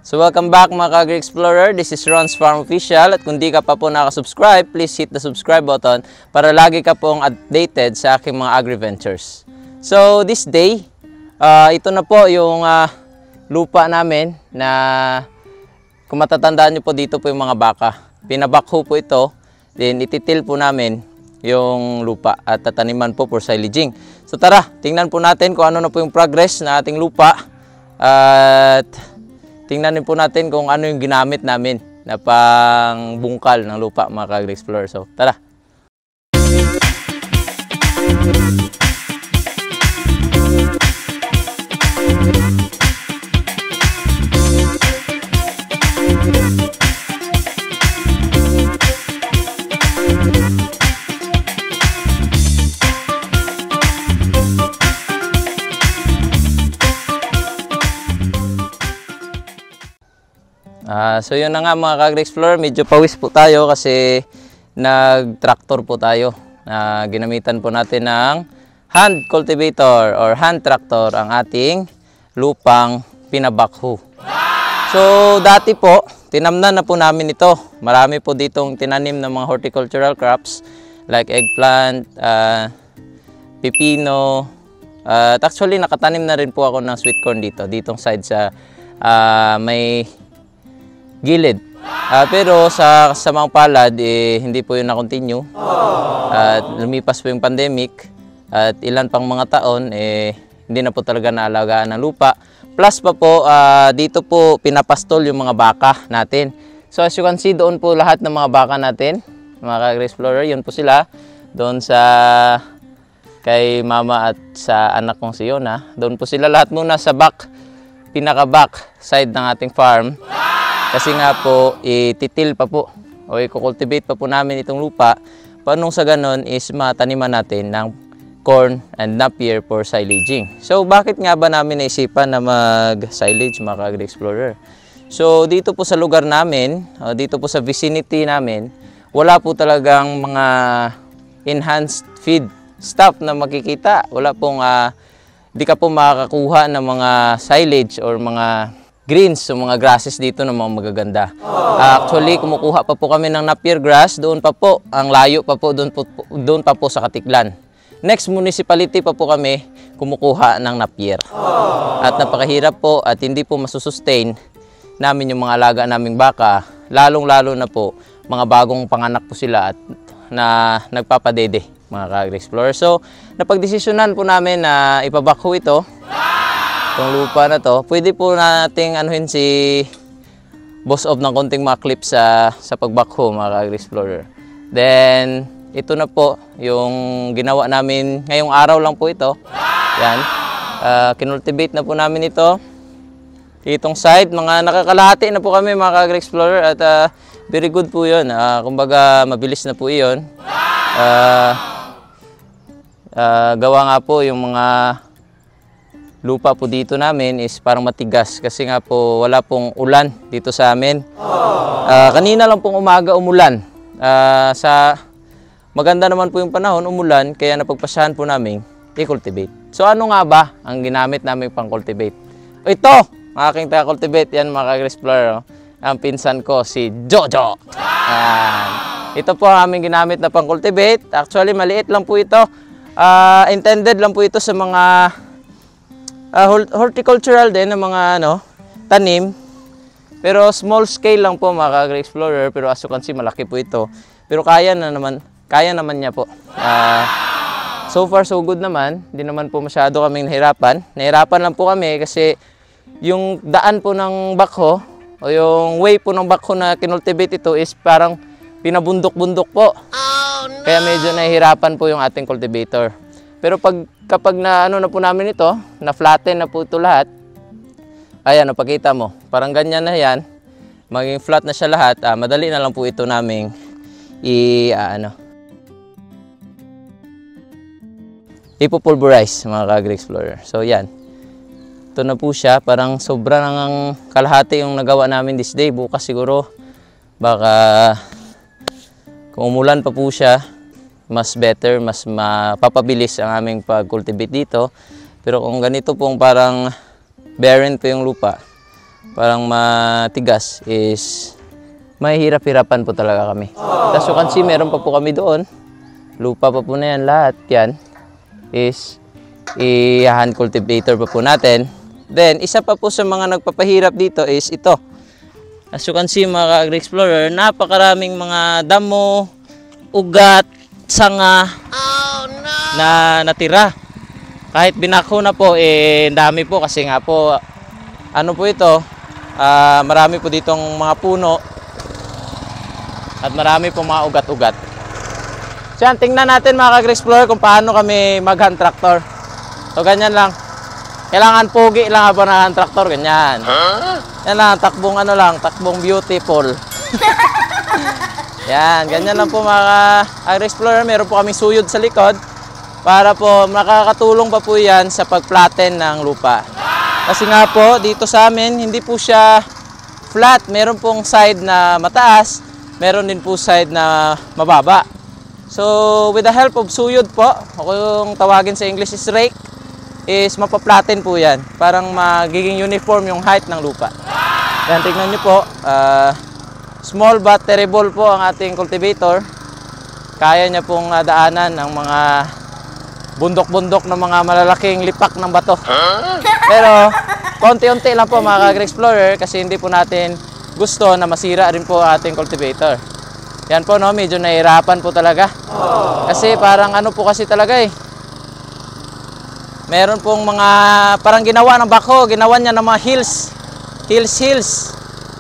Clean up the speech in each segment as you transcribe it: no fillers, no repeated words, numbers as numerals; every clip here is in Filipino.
So welcome back mga ka-Agri Explorer, this is Ron's Farm Official at kung di ka pa po nakasubscribe, please hit the subscribe button para lagi ka pong updated sa aking mga agri-ventures. So this day, ito na po yung lupa namin na kung matatandaan nyo po dito po yung mga baka. Pinabakho po ito, then ititil po namin yung lupa at tataniman po for silaging. So tara, tingnan po natin kung ano na po yung progress na ating lupa at tingnan din po natin kung ano yung ginamit namin na pangbungkal ng lupa mga ka-Agri Explorer. So, tara! So yun na nga mga ka-Agri Explorer, medyo pawis po tayo kasi nag-tractor po tayo. Ginamitan po natin ng hand cultivator or hand tractor ang ating lupang pinabakho. So dati po, tinamnan na po namin ito. Marami po ditong tinanim ng mga horticultural crops like eggplant, pipino. At actually nakatanim na rin po ako ng sweet corn ditong side sa may gilid. Pero sa kasamang palad, hindi po yun na-continue. At lumipas po yung pandemic. At ilan pang mga taon, hindi na po talaga naalagaan ng lupa. Plus pa po, dito po pinapastol yung mga baka natin. So as you can see, doon po lahat ng mga baka natin, mga ka-Agri Explorer, yun po sila. Doon sa kay mama at sa anak kong si Yona. Doon po sila lahat muna sa pinaka-back side ng ating farm. Kasi nga po, ititil pa po o i-cultivate pa po namin itong lupa. Paano sa ganon is mataniman natin ng corn and napier for silaging. So bakit nga ba namin naisipan na mag-silage mga ka-Agri Explorer? So dito po sa lugar namin, dito po sa vicinity namin, wala po talagang mga enhanced feed stuff na makikita. Wala pong, di ka po makakakuha ng mga silage or mga greens, so mga grasses dito na mga magaganda. Actually, kumukuha pa po kami ng napier grass, doon pa po, ang layo pa po, doon pa po sa Katiklan. Next municipality pa po kami kumukuha ng napier. At napakahirap po at hindi po masusustain namin yung mga alaga naming baka, lalong-lalo na po mga bagong panganak po sila at na nagpapadede, mga ka-Agri Explorer. So, napagdesisyonan po namin na ipabakho ito. Itong lupa na to, pwede po nating anuhin si Boss of ng konting mga clips sa pagbakho mga ka-Agri Explorer. Then, ito na po yung ginawa namin ngayong araw lang po ito. Yan, kinultivate na po namin ito. Itong side, mga nakakalahati na po kami mga ka-Agri Explorer at very good po yun. Kumbaga, mabilis na po yun. Gawa nga po yung mga lupa po dito namin is parang matigas kasi nga po wala pong ulan dito sa amin. Kanina lang pong umaga umulan. Maganda naman po yung panahon, umulan, kaya napagpasyahan po namin i-cultivate. So ano nga ba ang ginamit namin pang cultivate? Ito, aking taga-cultivate yan mga ka-Agri Explorer. Ang pinsan ko, si Jojo. Ito po ang aming ginamit na pang cultivate. Actually maliit lang po ito. Intended lang po ito sa mga horticultural din ng mga tanim, pero small scale lang po mga ka-Agri Explorer. Pero as you can see, malaki po ito, pero kaya naman niya po. So far so good naman, hindi naman po masyado kaming nahirapan lang po kami kasi yung daan po ng bakho o yung way po ng bakho na kinultivate ito is parang pinabundok-bundok po. Kaya medyo nahihirapan po yung ating cultivator. Pero kapag na po namin ito, na-flatten na po ito lahat, ayan, napakita mo, parang ganyan na yan, maging flat na siya lahat, madali na lang po ito naming ipopulverize mga ka-Agri Explorer. So yan, ito na po siya, parang sobra nang kalahati yung nagawa namin this day. Bukas siguro, baka kung umulan pa po siya, mas better, mas mapapabilis ang aming pag-cultivate dito. Pero kung ganito pong parang barren po yung lupa, parang matigas is may hirap-hirapan po talaga kami. As you can see, meron pa po kami doon. Lupa pa po na yan, lahat yan is i-hand cultivator pa po natin. Then, isa pa po sa mga nagpapahirap dito is ito. As you can see mga ka-agri-explorer, napakaraming mga damo, ugat, sanga na natira. Kahit binako na po, dami po kasi nga po, ano po ito, marami po ditong mga puno at marami po mga ugat-ugat. So yan, tingnan natin mga ka-agri-explorer kung paano kami mag-hand tractor. So ganyan lang. Kailangan pogi lang habang na-hand tractor, ganyan. Yan lang, takbong ano lang, takbong beautiful. Yan, ganyan lang po mga agri-explorer. Meron po kami suyod sa likod para po makakatulong pa po yan sa pag-flatten ng lupa. Kasi nga po, dito sa amin, hindi po siya flat. Meron pong side na mataas, meron din po side na mababa. So, with the help of suyod po, o yung tawagin sa English is rake, is mapaplaten po yan. Parang magiging uniform yung height ng lupa. Yan, tignan nyo po. Small but terrible po ang ating cultivator. Kaya niya pong daanan ang mga bundok-bundok ng mga malalaking lipak ng bato. Pero, konti-unti lang po mga ka-agri-explorer kasi hindi po natin gusto na masira rin po ang ating cultivator. Yan po, no, medyo nahihirapan po talaga. Kasi parang ano po kasi talaga eh. Meron pong mga parang ginawa ng bako, ginawa niya ng mga hills. Hills.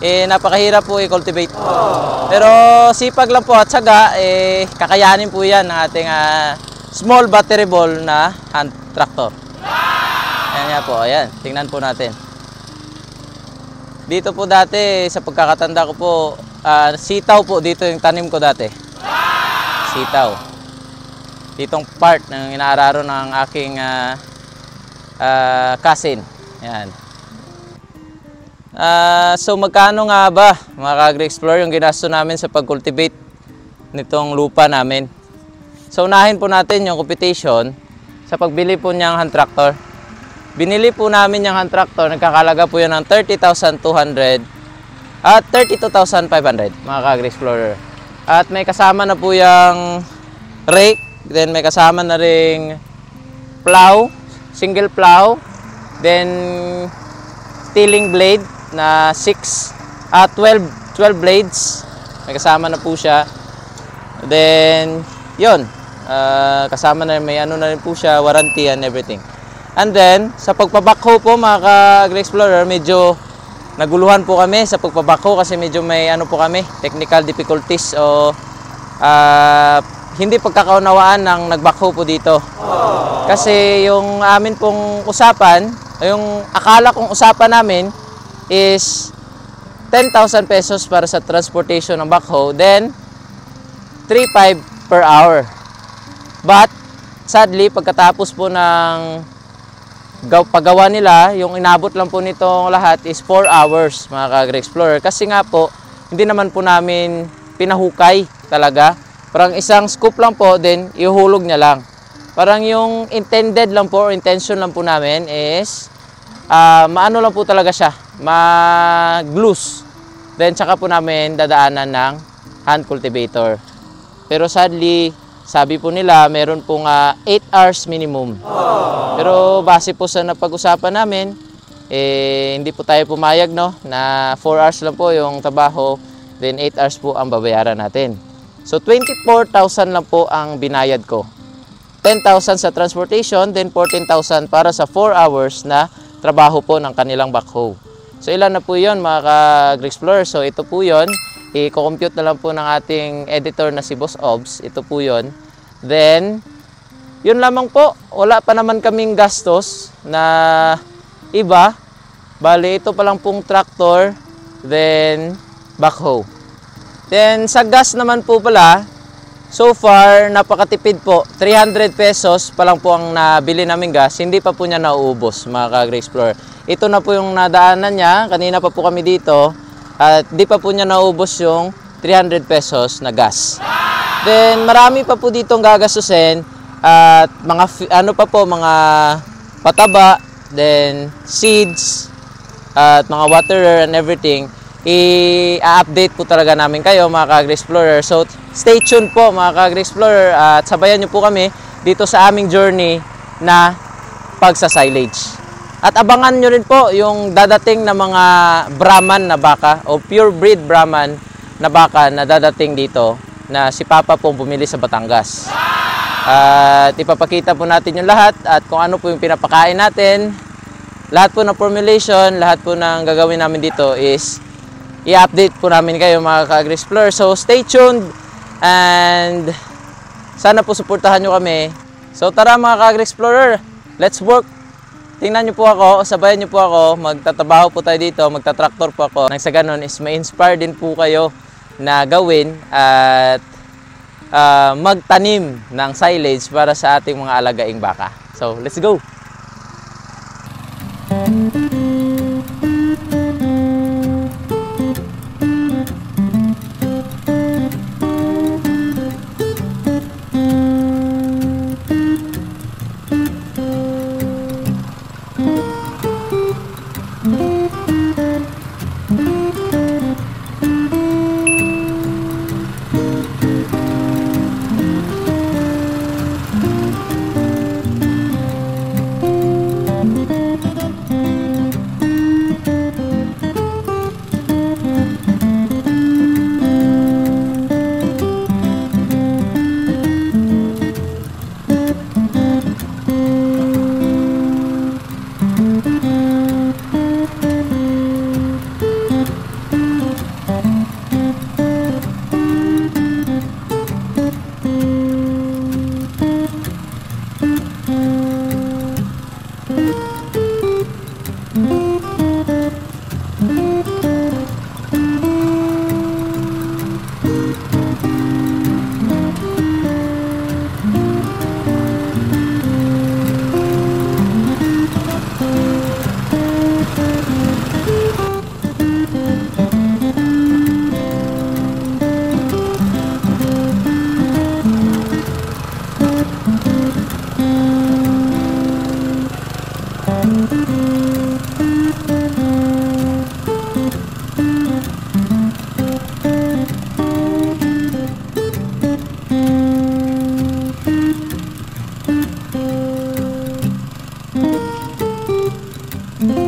Napakahirap po i-cultivate. Pero sipag lang po at syaga, kakayanin po yan ng ating small but terrible na hand tractor. Ayan nga po, ayan. Tingnan po natin. Dito po dati, sa pagkakatanda ko po, sitaw po dito yung tanim ko dati. Sitaw. Ditong part ng inaararo ng aking cousin. Yan. So magkano nga ba mga ka-agri-explorer yung ginasto namin sa pag-cultivate nitong lupa namin? So unahin po natin yung computation sa pagbili po niyang hand tractor. Binili po namin yung hand tractor, nagkakalaga po yun ng 30,200 at 32,500 mga ka-agri-explorer. At may kasama na po yung rake, then may kasama na ring plow, single plow, then tilling blade na 12 blades. May kasama na po siya. Then, yun. Kasama na may ano na rin po siya, warranty and everything. And then, sa pagpabakho po mga ka-agri-explorer, medyo naguluhan po kami sa pagpabakho kasi medyo may ano po kami, technical difficulties o hindi pagkakaunawaan ng nagbakho po dito. Kasi yung amin pong usapan, yung akala kong usapan namin is 10,000 pesos para sa transportation ng backhoe, then 3,500 per hour. But sadly, pagkatapos po ng paggawa nila, yung inabot lang po nitong lahat is 4 hours mga ka-agri-explorer. Kasi nga po, hindi naman po namin pinahukay talaga. Parang isang scoop lang po, then ihulog niya lang. Parang yung intended lang po, or intention lang po namin is maano lang po talaga siya, mag-loose. Then tsaka po namin dadaanan ng hand cultivator. Pero sadly, sabi po nila, meron pong 8 hours minimum. Pero base po sa napag-usapan namin, hindi po tayo pumayag, no, na 4 hours lang po yung trabaho, then 8 hours po ang babayaran natin. So 24,000 lang po ang binayad ko. 10,000 sa transportation, then 14,000 para sa 4 hours na trabaho po ng kanilang backhoe. So ilan na po yun mga ka-agri-explorer? So ito po yun. I-compute na lang po ng ating editor na si Boss Obs. Ito po yun. Then, yun lamang po. Wala pa naman kaming gastos na iba. Bali, ito pa lang pong tractor. Then, backhoe. Then, sa gas naman po pala, so far, napakatipid po. 300 pesos pa lang po ang nabili namin gas. Hindi pa po niya nauubos, mga ka-agri-explorer. Ito na po yung nadaanan niya. Kanina pa po kami dito. At di pa po niya nauubos yung 300 pesos na gas. Then, marami pa po ditong gagastusin. At mga, ano pa po, mga pataba, then seeds, at mga waterer and everything, i-update po talaga namin kayo mga ka-Agri-Explorer. So stay tuned po mga ka-Agri-Explorer at sabayan nyo po kami dito sa aming journey na pagsa-silage. At abangan nyo rin po yung dadating na mga Brahman na baka o pure breed Brahman na baka na dadating dito na si Papa po bumili sa Batangas. At ipapakita po natin yung lahat at kung ano po yung pinapakain natin. Lahat po ng formulation, lahat po ng gagawin namin dito is i-update po namin kayo mga ka-Agri-Explorer. So stay tuned and sana po suportahan nyo kami. So tara mga ka-Agri-Explorer, let's work! Tingnan nyo po ako, sabayan nyo po ako, magtatrabaho po tayo dito, magta-tractor po ako. Nang sa ganun is ma-inspire din po kayo na gawin at magtanim ng silage para sa ating mga alagaing baka. So let's go! Mm-hmm.